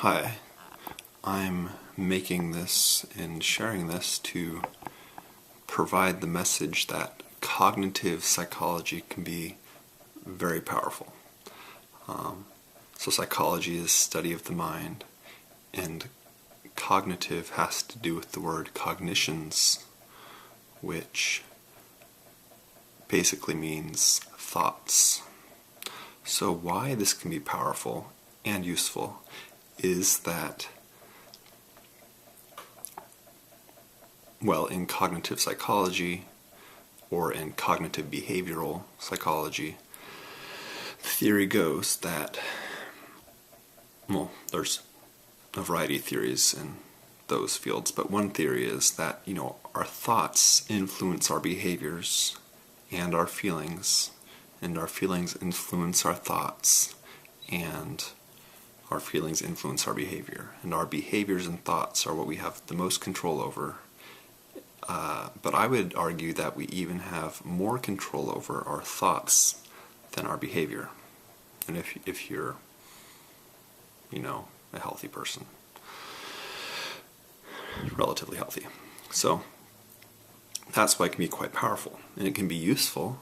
Hi, I'm making this and sharing this to provide the message that cognitive psychology can be very powerful. So psychology is study of the mind, and cognitive has to do with the word cognitions, which basically means thoughts. So why this can be powerful and useful is that, well, in cognitive psychology or in cognitive behavioral psychology, the theory goes that, well, there's a variety of theories in those fields, but one theory is that, our thoughts influence our behaviors and our feelings influence our thoughts, and our feelings influence our behavior, and our behaviors and thoughts are what we have the most control over. But I would argue that we even have more control over our thoughts than our behavior. And if you're, a healthy person, relatively healthy. So that's why it can be quite powerful, and it can be useful,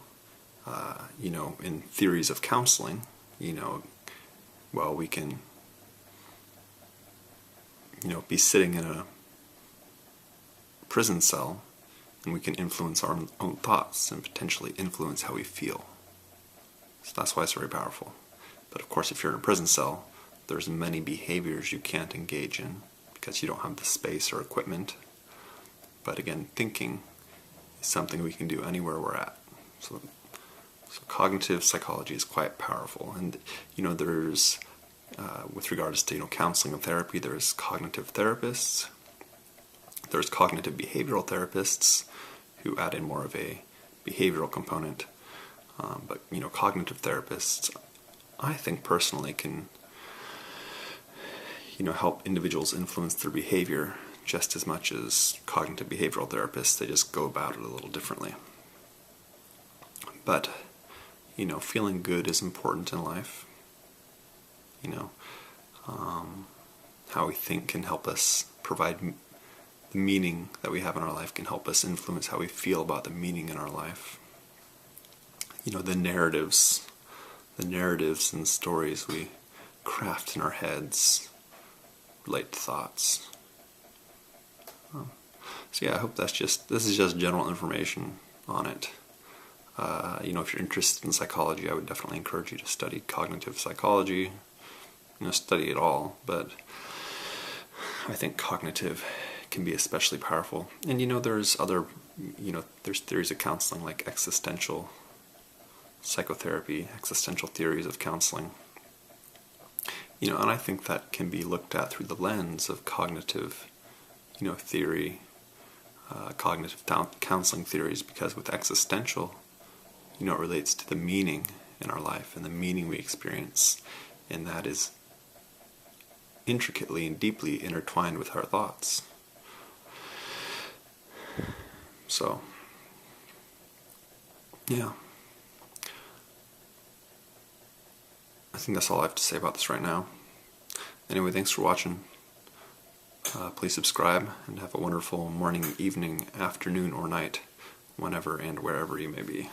in theories of counseling. We can be sitting in a prison cell, and we can influence our own thoughts and potentially influence how we feel. So that's why it's very powerful. But of course, if you're in a prison cell, there's many behaviors you can't engage in because you don't have the space or equipment. But again, thinking is something we can do anywhere we're at. So cognitive psychology is quite powerful. And there's with regards to counseling and therapy, there's cognitive therapists, there's cognitive behavioral therapists who add in more of a behavioral component, but cognitive therapists, I think personally, can help individuals influence their behavior just as much as cognitive behavioral therapists. They just go about it a little differently. But feeling good is important in life. How we think can help us provide the meaning that we have in our life, can help us influence how we feel about the meaning in our life. The narratives and stories we craft in our heads relate to thoughts. So I hope this is just general information on it. If you're interested in psychology, I would definitely encourage you to study cognitive psychology. Study it all, but I think cognitive can be especially powerful. And there's other, there's theories of counseling like existential psychotherapy, existential theories of counseling. And I think that can be looked at through the lens of cognitive, theory, cognitive counseling theories, because with existential, it relates to the meaning in our life and the meaning we experience, and that is intricately and deeply intertwined with our thoughts. So, I think that's all I have to say about this right now. Anyway, thanks for watching. Please subscribe and have a wonderful morning, evening, afternoon, or night, whenever and wherever you may be.